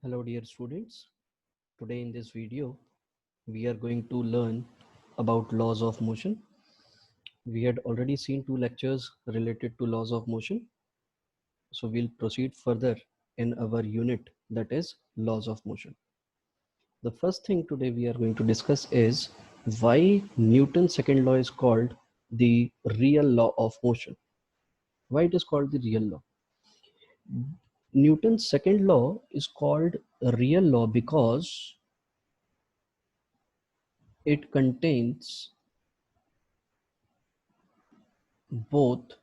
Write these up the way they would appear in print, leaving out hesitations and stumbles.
Hello dear students, today in this video we are going to learn about laws of motion. We had already seen two lectures related to laws of motion, so we'll proceed further in our unit, that is laws of motion. The first thing today we are going to discuss is why Newton's second law is called the real law of motion. Why it is called the real law? Newton's second law is called a real law because it contains both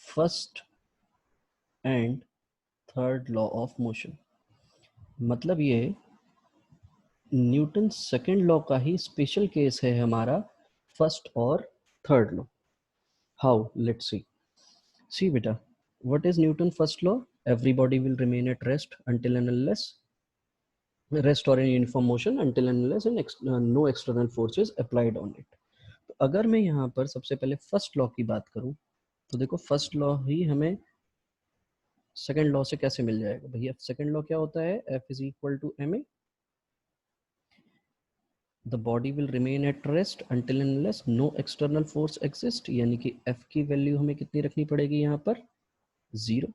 first and third law of motion. मतलब ये Newton second law का ही special case है हमारा first और third law. How, let's see बेटा, what is Newton first law? Everybody will remain at rest until and unless rest or in uniform motion until and unless no external forces applied on it। तो अगर मैं यहाँ पर सबसे पहले first law की बात करूँ तो देखो, फर्स्ट लॉ ही हमें सेकेंड लॉ से कैसे मिल जाएगा भैया? सेकेंड लॉ क्या होता है? F is equal to ma, the body will remain at rest until and unless no external force exist, यानी कि F की वैल्यू हमें कितनी रखनी पड़ेगी यहाँ पर? 0।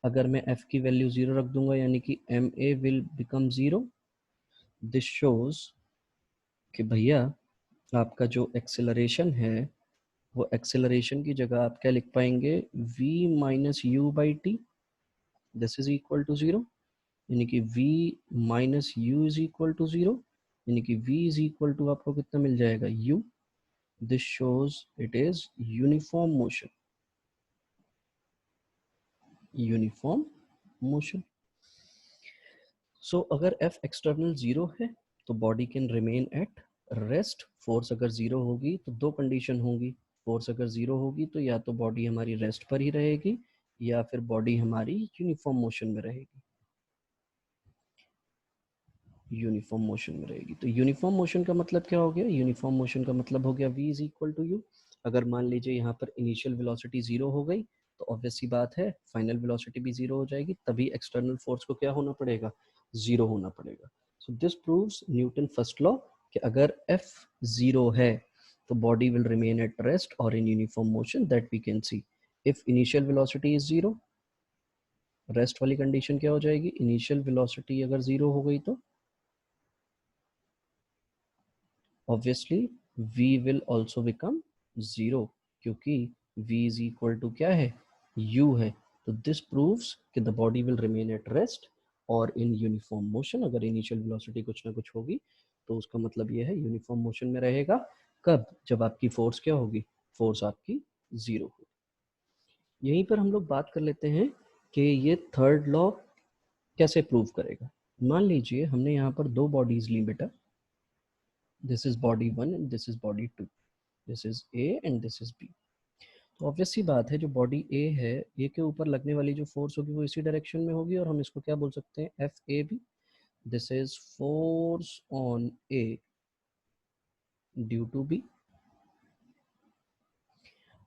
अगर मैं F की वैल्यू 0 रख दूंगा यानी कि ma will become 0। This shows कि भैया आपका जो एक्सेलरेशन है वो एक्सेलरेशन की जगह आप क्या लिख पाएंगे? v minus U by T, this is equal to 0, यानी कि v minus U is equal to 0, यानी कि v इज इक्वल टू आपको कितना मिल जाएगा? u। This shows it is uniform motion. Uniform motion. So अगर f एक्सटर्नल 0 है तो body can remain at rest. Force अगर 0 होगी तो दो कंडीशन होंगी। फोर्स अगर 0 होगी तो या तो बॉडी हमारी रेस्ट पर ही रहेगी या फिर बॉडी हमारी यूनिफॉर्म मोशन में रहेगी। यूनिफॉर्म मोशन में रहेगी। तो यूनिफॉर्म मोशन का मतलब क्या हो गया? यूनिफॉर्म मोशन का मतलब हो गया v is equal to U. अगर मान लीजिए यहाँ पर इनिशियल वेलोसिटी 0 हो गई तो ऑब्वियस सी बात है फाइनल वेलोसिटी भी 0 हो जाएगी, तभी एक्सटर्नल फोर्स को क्या होना पड़ेगा? 0 होना पड़ेगा। So this proves Newton first law कि अगर f 0 है तो body will remain at rest और in uniform motion, that we can see. If initial velocity is 0, rest वाली कंडीशन क्या हो जाएगी? इनिशियल वेलोसिटी अगर 0 हो गई तो obviously v will also become 0, क्योंकि v is equal to क्या है? u है। तो this proves कि the body will remain at rest और in uniform motion। अगर initial velocity कुछ ना कुछ होगी तो उसका मतलब ये है यूनिफॉर्म मोशन में रहेगा। कब? जब आपकी फोर्स क्या होगी? फोर्स आपकी 0 होगी। यहीं पर हम लोग बात कर लेते हैं कि ये थर्ड लॉ कैसे प्रूव करेगा। मान लीजिए हमने यहाँ पर दो बॉडीज ली बेटा, this is body 1 and this is body 2, this is A and this is B. तो ऑब्वियस सी बात है जो बॉडी ए है, ए के ऊपर लगने वाली जो फोर्स होगी वो इसी डायरेक्शन में होगी और हम इसको क्या बोल सकते हैं? F A B. This is force on A due to B.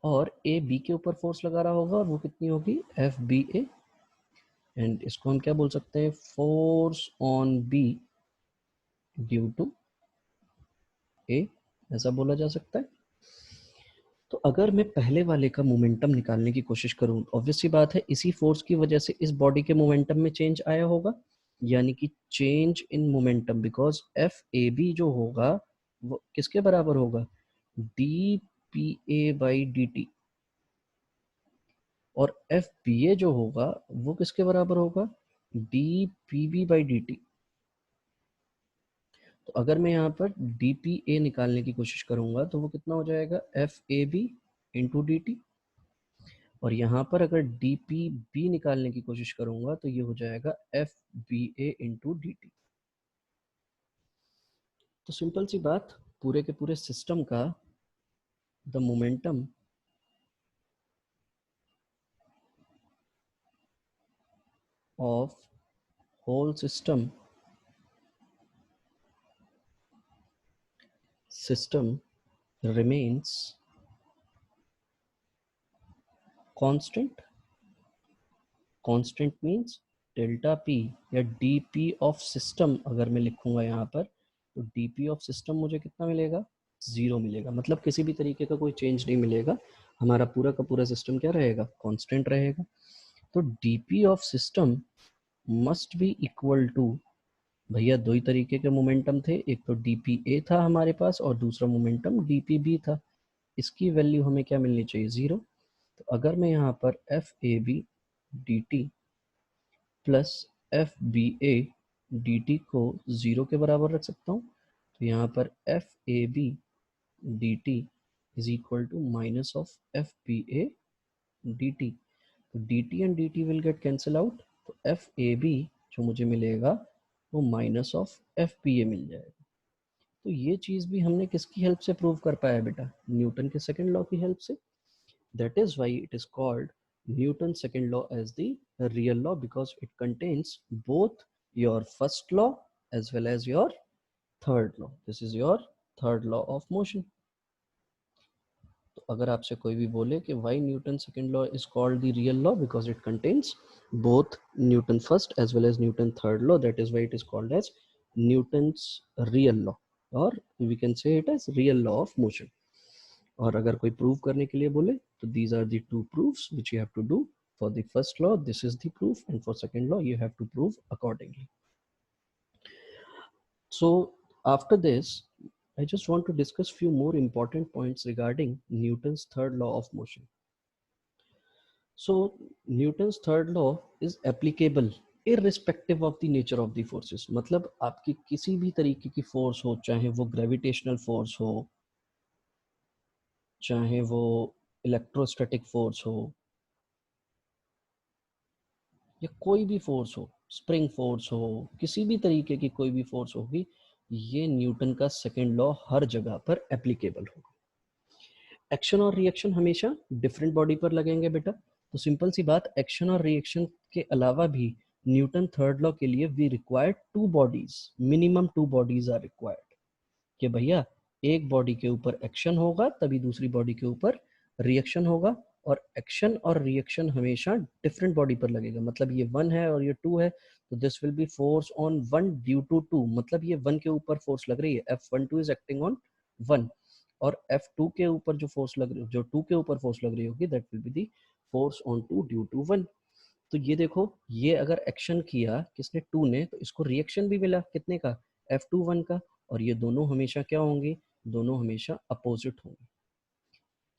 और ए बी के ऊपर फोर्स लगा रहा होगा और वो कितनी होगी? F B A. एंड इसको हम क्या बोल सकते हैं? Force on B due to A, ऐसा बोला जा सकता है। तो अगर मैं पहले वाले का मोमेंटम निकालने की कोशिश करूं, ऑब्वियस सी बात है इसी फोर्स की वजह से इस बॉडी के मोमेंटम में चेंज आया होगा, यानी कि change in momentum, because F A B जो होगा वो किसके बराबर होगा? D P A by D T. और एफ बी ए जो होगा वो किसके बराबर होगा? D P B by D T. तो अगर मैं यहाँ पर डी पी ए निकालने की कोशिश करूंगा तो वो कितना हो जाएगा? F A B into D T. और यहाँ पर अगर डी पी बी निकालने की कोशिश करूंगा तो ये हो जाएगा F B A into D T. तो सिंपल सी बात, पूरे के पूरे सिस्टम का the momentum of whole system remains constant। constant means delta P या डी पी ऑफ सिस्टम अगर मैं लिखूंगा यहाँ पर, तो डी पी ऑफ सिस्टम मुझे कितना मिलेगा, 0 मिलेगा। मतलब किसी भी तरीके का कोई चेंज नहीं मिलेगा, हमारा पूरा का पूरा सिस्टम क्या रहेगा, कांस्टेंट रहेगा। तो D P of system must be equal to, भैया दो ही तरीके के मोमेंटम थे, एक तो डी पी ए था हमारे पास और दूसरा मोमेंटम डी पी बी था। इसकी वैल्यू हमें क्या मिलनी चाहिए, 0। तो अगर मैं यहाँ पर F A B D T plus F B A D T को 0 के बराबर रख सकता हूँ, तो यहाँ पर F A B D T is equal to minus of F B A D T. तो D T and D T will get cancel out, तो एफ ए बी जो मुझे मिलेगा वो minus of F B A मिल जाएगा। तो ये चीज़ भी हमने किसकी हेल्प से प्रूव कर पाया बेटा, न्यूटन के सेकेंड लॉ की हेल्प से। That is why it is called Newton's second law as the real law, because it contains both your first law as well as your third law. This is your third law of motion. तो अगर आपसे कोई भी बोले कि why Newton's second law is called the real law, because it contains both Newton first as well as Newton third law, that is why it is called as Newton's real law, or we can say it as real law of motion. और अगर कोई prove करने के लिए बोले तो these are the two proofs which you have to do. For the first law this is the proof, and for second law you have to prove accordingly. So after this I just want to discuss few more important points regarding Newton's third law of motion. So Newton's third law is applicable irrespective of the nature of the forces. मतलब आपकी किसी भी तरीके की force हो, चाहे वो gravitational force हो, चाहे वो इलेक्ट्रोस्टैटिक फोर्स हो, या कोई भी फोर्स हो, स्प्रिंग फोर्स हो, किसी भी तरीके की कोई भी फोर्स होगी, ये न्यूटन का सेकेंड लॉ हर जगह पर एप्लीकेबल होगा। एक्शन और रिएक्शन हमेशा डिफरेंट बॉडी पर लगेंगे बेटा। तो सिंपल सी बात, एक्शन और रिएक्शन के अलावा भी न्यूटन थर्ड लॉ के लिए we required two bodies, minimum two bodies are required, कि भैया एक बॉडी के ऊपर एक्शन होगा तभी दूसरी बॉडी के ऊपर रिएक्शन होगा, और एक्शन और रिएक्शन हमेशा डिफरेंट बॉडी पर लगेगा। मतलब ये 1 है और ये 2 है, तो this will be force on 1 due to 2, मतलब ये 1 के ऊपर फोर्स लग रही है, F12 इज एक्टिंग ऑन 1, और F2 के ऊपर जो फोर्स लग रही, जो 2 के ऊपर फोर्स लग रही होगी, that will be the force on 2 due to 1। तो ये देखो, ये अगर एक्शन किया किसने, 2 ने, तो इसको रिएक्शन भी मिला कितने का, F21 का, और ये दोनों हमेशा क्या होंगे, दोनों हमेशा अपोजिट होंगे।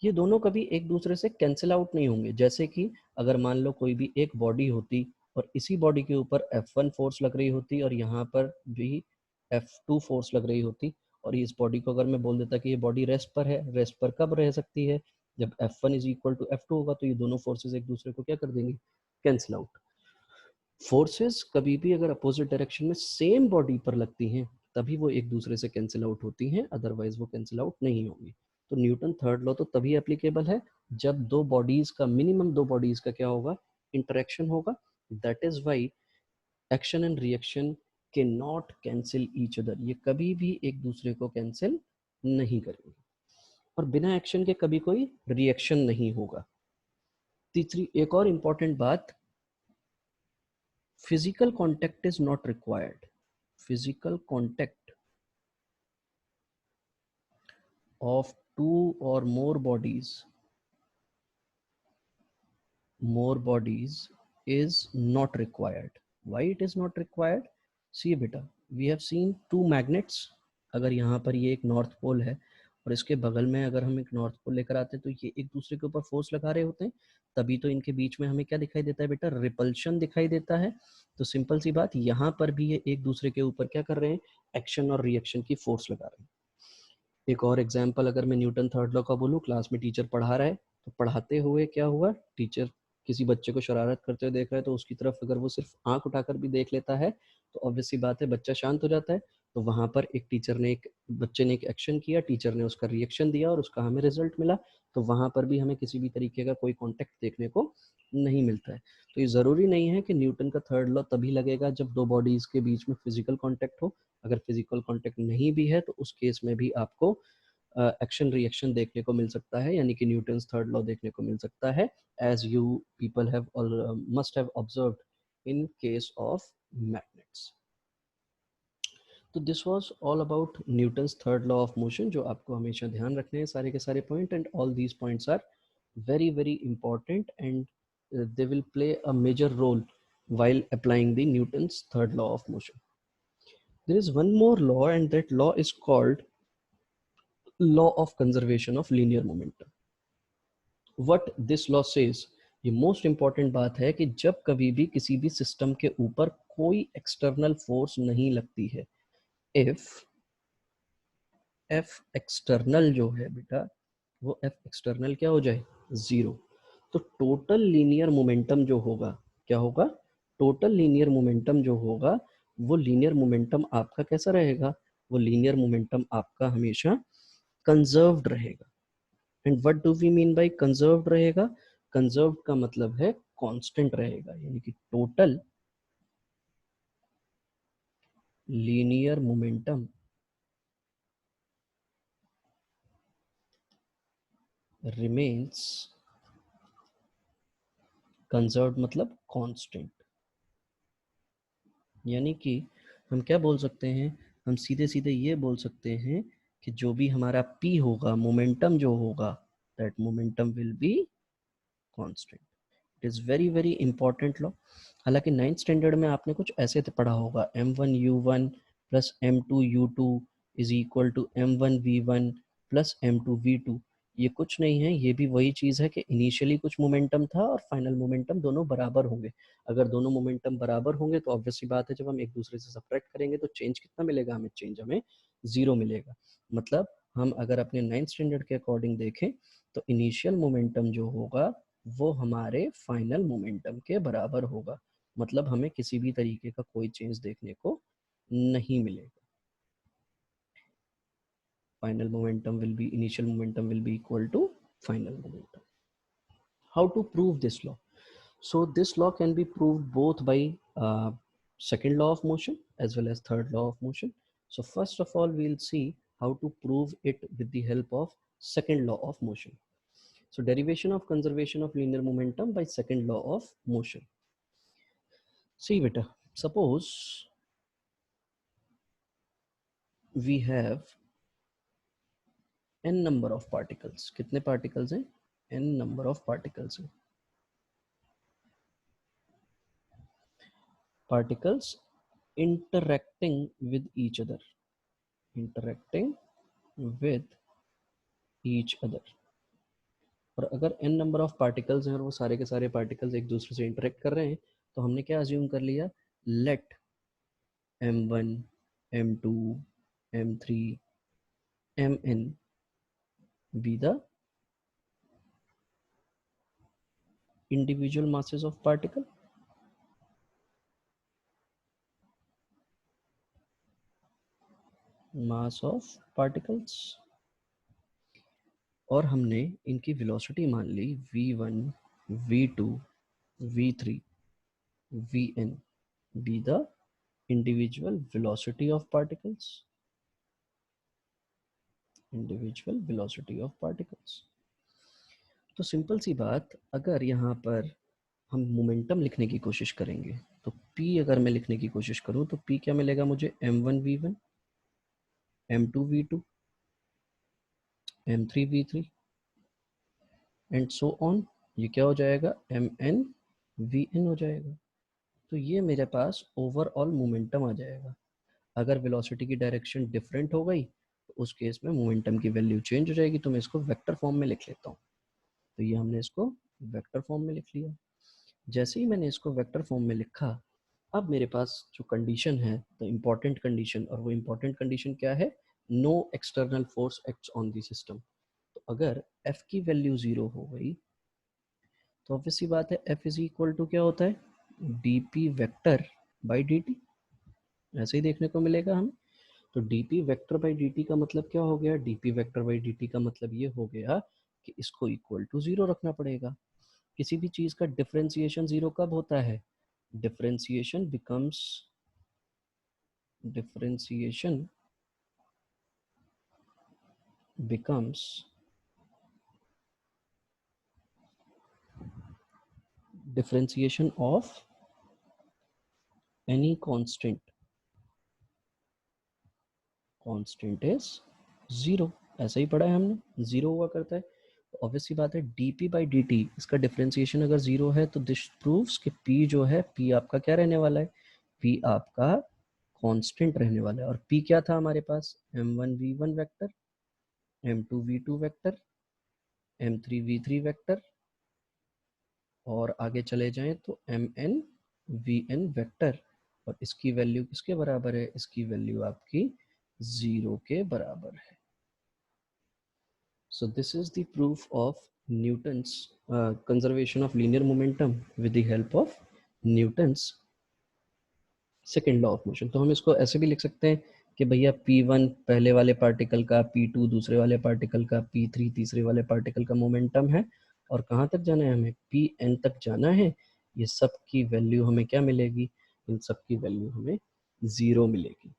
ये दोनों कभी एक दूसरे से कैंसिल आउट नहीं होंगे। जैसे कि अगर मान लो कोई भी एक बॉडी होती और इसी बॉडी के ऊपर F1 फोर्स लग रही होती और यहाँ पर भी F2 फोर्स लग रही होती, और इस बॉडी को अगर मैं बोल देता कि ये बॉडी रेस्ट पर है, रेस्ट पर कब रह सकती है, जब F1 is equal to F2 होगा, तो ये दोनों फोर्सेस एक दूसरे को क्या कर देंगे, कैंसिल आउट। फोर्सेस कभी भी अगर अपोजिट डायरेक्शन में सेम बॉडी पर लगती हैं तभी वो एक दूसरे से कैंसिल आउट होती हैं, अदरवाइज वो कैंसिल आउट नहीं होंगी। तो न्यूटन थर्ड लॉ तो तभी एप्लीकेबल है जब दो बॉडीज का, मिनिमम दो बॉडीज का क्या होगा, इंटरेक्शन होगा। That is why action and reaction के नॉट कैंसिल ईच अदर, ये कभी भी एक दूसरे को कैंसिल नहीं करेंगे, और बिना एक्शन के कभी कोई रिएक्शन नहीं होगा। तीसरी एक और इंपॉर्टेंट बात, physical contact is not required. Physical contact of two or more bodies is not required. Why it is not required? See beta, we have seen two magnets. अगर यहाँ पर ये एक नॉर्थ पोल है और इसके बगल में अगर हम एक नॉर्थ पोल लेकर आते हैं, तो ये एक दूसरे के ऊपर फोर्स लगा रहे होते हैं, तभी तो इनके बीच में हमें क्या दिखाई देता है बेटा, रिपल्शन दिखाई देता है। तो सिंपल सी बात, यहाँ पर भी ये एक दूसरे के ऊपर क्या कर रहे हैं, एक्शन और रिएक्शन की फोर्स लगा रहे हैं। एक और एग्जाम्पल अगर मैं न्यूटन थर्ड लॉ का बोलूँ, क्लास में टीचर पढ़ा रहा है, तो पढ़ाते हुए क्या हुआ, टीचर किसी बच्चे को शरारत करते हुए देख रहा है, तो उसकी तरफ अगर वो सिर्फ आंख उठाकर भी देख लेता है तो ऑब्वियस सी बात है बच्चा शांत हो जाता है। तो वहां पर एक टीचर ने, एक बच्चे ने एक एक्शन किया, टीचर ने उसका रिएक्शन दिया और उसका हमें रिजल्ट मिला, तो वहां पर भी हमें किसी भी तरीके का कोई कॉन्टेक्ट देखने को नहीं मिलता है। तो ये ज़रूरी नहीं है कि न्यूटन का थर्ड लॉ तभी लगेगा जब दो बॉडीज़ के बीच में फिजिकल कॉन्टैक्ट हो। अगर फिजिकल कॉन्टैक्ट नहीं भी है तो उस केस में भी आपको एक्शन रिएक्शन देखने को मिल सकता है, यानी कि न्यूटन्स थर्ड लॉ देखने को मिल सकता है, as you people have must have observed in case of magnets. तो this was all about Newton's third law of motion, जो आपको हमेशा ध्यान रखने हैं सारे के सारे point, and all these points are very very important, and they will play a major role while applying the Newton's third law of motion. There is one more law, and that law is called law of conservation of linear momentum. What this law says, ये most important बात है कि जब कभी भी किसी भी system के ऊपर कोई एक्सटर्नल फोर्स नहीं लगती है, इफ एफ एक्सटर्नल जो है बेटा, वो एफ एक्सटर्नल क्या हो जाए, जीरो, तो टोटल लीनियर मोमेंटम जो होगा, क्या होगा, टोटल लीनियर मोमेंटम जो होगा, वो लीनियर मोमेंटम आपका कैसा रहेगा, वो लीनियर मोमेंटम आपका हमेशा कंजर्व्ड रहेगा. And what do we mean by conserved रहेगा, कंजर्व्ड का मतलब है कांस्टेंट रहेगा, यानी कि total linear momentum remains conserved, मतलब कांस्टेंट. यानी कि हम क्या बोल सकते हैं, हम सीधे सीधे ये बोल सकते हैं कि जो भी हमारा p होगा, मोमेंटम जो होगा, that momentum will be constant. It is very very important law. हालांकि नाइन्थ स्टैंडर्ड में आपने कुछ ऐसे तो पढ़ा होगा, m1u1 plus m2u2 is equal to m1v1 plus m2v2. ये कुछ नहीं है, ये भी वही चीज़ है कि इनिशियली कुछ मोमेंटम था और फाइनल मोमेंटम दोनों बराबर होंगे. अगर दोनों मोमेंटम बराबर होंगे तो ऑब्वियस सी बात है, जब हम एक दूसरे से सब्ट्रैक्ट करेंगे तो चेंज कितना मिलेगा हमें, चेंज हमें जीरो मिलेगा. मतलब हम अगर अपने नाइन्थ स्टैंडर्ड के अकॉर्डिंग देखें तो इनिशियल मोमेंटम जो होगा वो हमारे फाइनल मोमेंटम के बराबर होगा. मतलब हमें किसी भी तरीके का कोई चेंज देखने को नहीं मिलेगा. Final momentum will be, initial momentum will be equal to final momentum. How to prove this law? So this law can be proved both by second law of motion as well as third law of motion. So first of all, we'll see how to prove it with the help of second law of motion. So derivation of conservation of linear momentum by second law of motion. See beta, suppose we have n number of particles. कितने particles हैं? n number of particles हैं. Particles interacting with each other. Interacting with each other. और अगर n number of particles हैं और वो सारे के सारे पार्टिकल्स एक दूसरे से इंटरेक्ट कर रहे हैं, तो हमने क्या अज्यूम कर लिया, late m1 m2 m3 mn be the individual masses of particle. Mass of particles. और हमने इनकी वेलोसिटी मान ली v1 v2 v3 vn be the individual velocity of particles. individual velocity of particles. तो सिंपल सी बात, अगर यहाँ पर हम मोमेंटम लिखने की कोशिश करेंगे तो p अगर मैं लिखने की कोशिश करूँ तो p क्या मिलेगा मुझे, m1v1 m2v2 m3v3 and so on. ये क्या हो जाएगा, mn हो जाएगा. तो ये मेरे पास ओवरऑल मोमेंटम आ जाएगा. अगर वेलोसिटी की डायरेक्शन डिफरेंट हो गई तो उस केस में मोमेंटम की वैल्यू चेंज हो जाएगी. तो मैं इसको वेक्टर फॉर्म में लिख लेता हूँ. तो ये हमने इसको वेक्टर फॉर्म में लिख लिया. जैसे ही मैंने इसको वेक्टर फॉर्म में लिखा, अब मेरे पास जो कंडीशन है, द इम्पॉर्टेंट कंडीशन, और वो इम्पॉर्टेंट कंडीशन क्या है, no external force acts on the system. तो अगर f की वैल्यू जीरो हो गई तो ऑब्वियस सी बात है f इज इक्वल टू क्या होता है, dp वेक्टर बाई dt. ऐसे ही देखने को मिलेगा हमें. तो dp वेक्टर बाई dt का मतलब क्या हो गया, dp वेक्टर बाई dt का मतलब ये हो गया कि इसको इक्वल टू जीरो रखना पड़ेगा. किसी भी चीज का डिफरेंशिएशन जीरो कब होता है, differentiation becomes differentiation becomes differentiation of any constant is zero. ऐसा ही पढ़ा है हमने, जीरो हुआ करता है। ऑब्वियसली बात है, dp बाई dt इसका डिफरेंशिएशन अगर जीरो है तो दिस प्रूव्स कि p जो है, p आपका क्या रहने वाला है, p आपका कांस्टेंट रहने वाला है। और p क्या था हमारे पास, m1v1 vector, m2v2 vector, m3v3 vector, और आगे चले जाएं तो mn वेक्टर। और इसकी वैल्यू किसके बराबर है, इसकी वैल्यू आपकी जीरो के बराबर है। So this is the proof of Newton's conservation of linear momentum with the help of Newton's second law of motion. तो हम इसको ऐसे भी लिख सकते हैं कि भैया P1 पहले वाले पार्टिकल का, P2 दूसरे वाले पार्टिकल का, P3 तीसरे वाले पार्टिकल का मोमेंटम है, और कहाँ तक जाना है हमें, Pn तक जाना है। ये सब की वैल्यू हमें क्या मिलेगी, इन सब की वैल्यू हमें जीरो मिलेगी।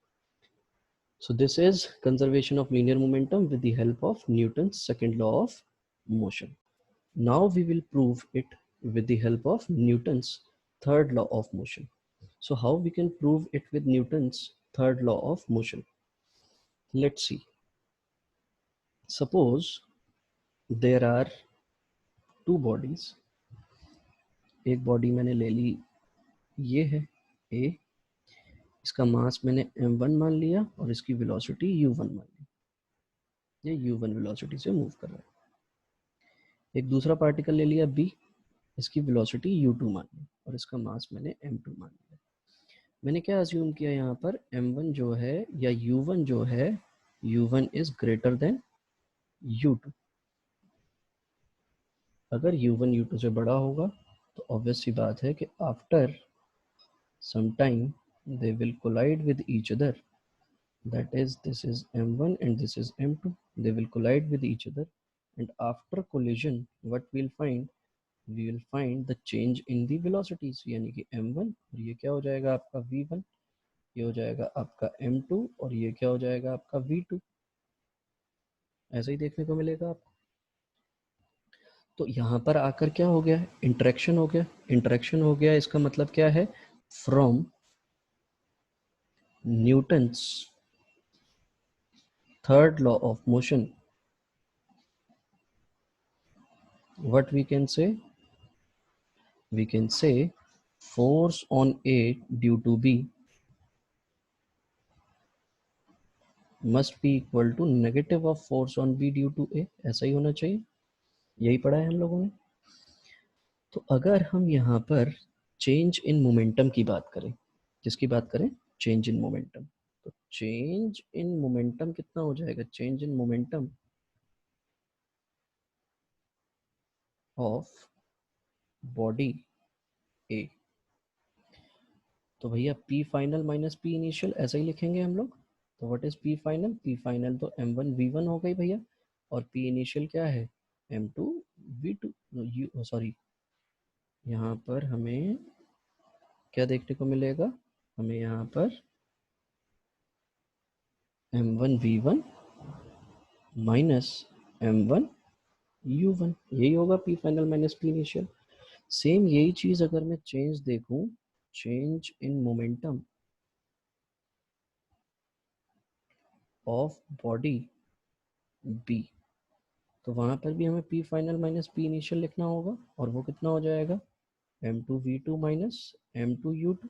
So this is conservation of linear momentum with the help of Newton's second law of motion. Now we will prove it with the help of Newton's third law of motion. So how we can prove it with Newton's third law of motion? Let's see. Suppose there are two bodies. एक body मैंने ले ली, ये है A, इसका मास मैंने m1 मान लिया और इसकी वेलोसिटी u1 मान ली, ये u1 वेलोसिटी से मूव कर रहा है। एक दूसरा पार्टिकल ले लिया B, इसकी वेलोसिटी u2 मान ली और इसका मास मैंने m2 मान लिया। मैंने क्या अज्यूम किया यहाँ पर, m1 जो है या u1 जो है, u1 is greater than u2। अगर u1 u2 से बड़ा होगा तो ऑब्वियस सी बात है कि after some time they will collide with each other, that is this is m1 and this is m2, they will collide with each other, and after collision what we'll find, we will find the change in the velocities, यानी कि m1 और ये क्या हो जाएगा आपका v1, ये हो जाएगा आपका m2 और ये क्या हो जाएगा आपका v2। ऐसा ही देखने को मिलेगा आपको। तो यहाँ पर आकर क्या हो गया, इंटरेक्शन हो गया। इंटरेक्शन हो गया इसका मतलब क्या है, from Newton's third law of motion what we can say force on A due to B must be equal to negative of force on B due to A। ऐसा ही होना चाहिए, यही पढ़ा है हम लोगों ने। तो अगर हम यहाँ पर चेंज इन मोमेंटम की बात करें, किसकी बात करें, चेंज इन मोमेंटम, तो चेंज इन मोमेंटम कितना हो जाएगा, change in momentum of body A. तो भैया P final minus P initial ऐसा ही लिखेंगे हम लोग। तो what is P final, P final तो m1 v1 हो गई भैया, और P इनिशियल क्या है, m2 v2। सॉरी, यहाँ पर हमें क्या देखने को मिलेगा, हमें यहाँ पर m1 v1 minus m1 u1, यही होगा P final minus P initial. Same यही चीज अगर मैं चेंज देखूं, change in momentum of body B, तो वहां पर भी हमें P final minus P initial लिखना होगा, और वो कितना हो जाएगा, m2 v2 minus m2 u2।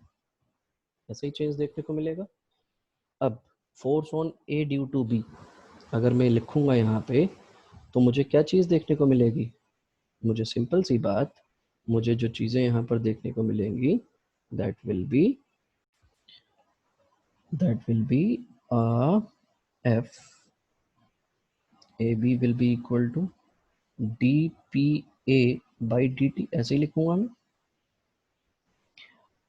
ऐसे ही चेंज देखने को मिलेगा। अब force on A due to B अगर मैं लिखूंगा यहाँ पे, तो मुझे क्या चीज़ देखने को मिलेगी, मुझे सिंपल सी बात, मुझे जो चीज़ें यहाँ पर देखने को मिलेंगी, that will be f ab will be equal to dpa by dt, ऐसे ही लिखूंगा मैं।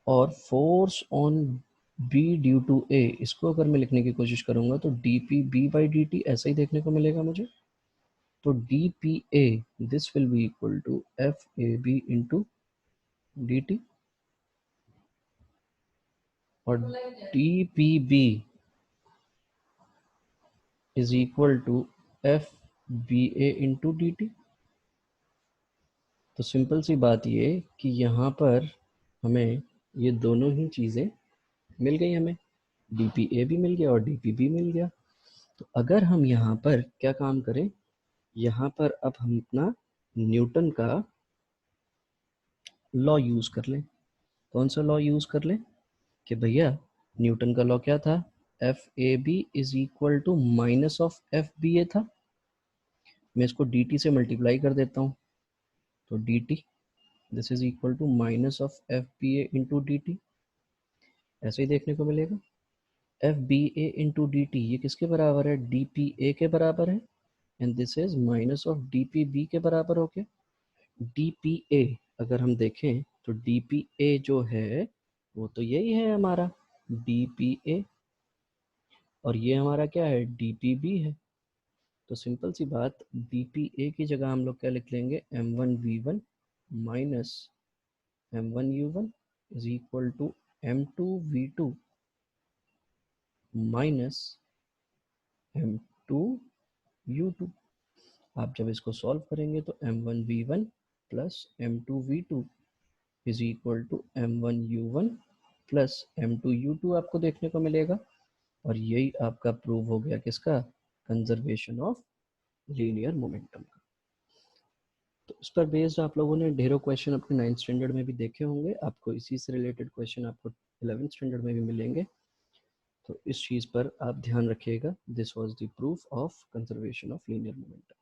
और force on B due to A, इसको अगर मैं लिखने की कोशिश करूंगा तो dP बाई dt ऐसा ही देखने को मिलेगा मुझे। तो dPA this will be equal to FAB into dt, और dPB is equal to FBA into dt। तो सिंपल सी बात ये कि यहाँ पर हमें ये दोनों ही चीज़ें मिल गई हमें, डी पी ए भी मिल गया और डी पी बी मिल गया। तो अगर हम यहाँ पर क्या काम करें, यहाँ पर अब हम अपना न्यूटन का लॉ यूज़ कर लें। कौन सा लॉ यूज़ कर लें कि भैया न्यूटन का लॉ क्या था, F A B is equal to minus of F B A था। मैं इसको डी टी से मल्टीप्लाई कर देता हूँ, तो D T this is equal to minus of F B A into D T, ऐसे ही देखने को मिलेगा। F B A into D T ये किसके बराबर है, डी पी ए के बराबर है, and this is minus of D P B के बराबर हो गया। डी पी ए अगर हम देखें तो डी पी ए जो है वो तो यही है हमारा डी पी ए, और ये हमारा क्या है, डी पी बी है। तो सिंपल सी बात, डी पी ए की जगह हम लोग क्या लिख लेंगे, M one V one minus M one U one is equal to M two V two minus M two U two. आप जब इसको सॉल्व करेंगे तो M one V one plus M two V two is equal to M one U one plus M two U two आपको देखने को मिलेगा। और यही आपका प्रूव हो गया किसका, कंजर्वेशन ऑफ लीनियर मोमेंटम का। तो इस पर बेस्ड आप लोगों ने ढेरों क्वेश्चन अपने 9th स्टैंडर्ड में भी देखे होंगे, आपको इसी से रिलेटेड क्वेश्चन आपको 11th स्टैंडर्ड में भी मिलेंगे। तो इस चीज़ पर आप ध्यान रखिएगा, this was the proof of conservation of linear momentum.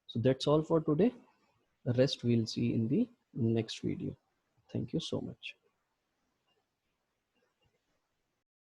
So that's all for today. The rest we'll see in the next video. Thank you so much.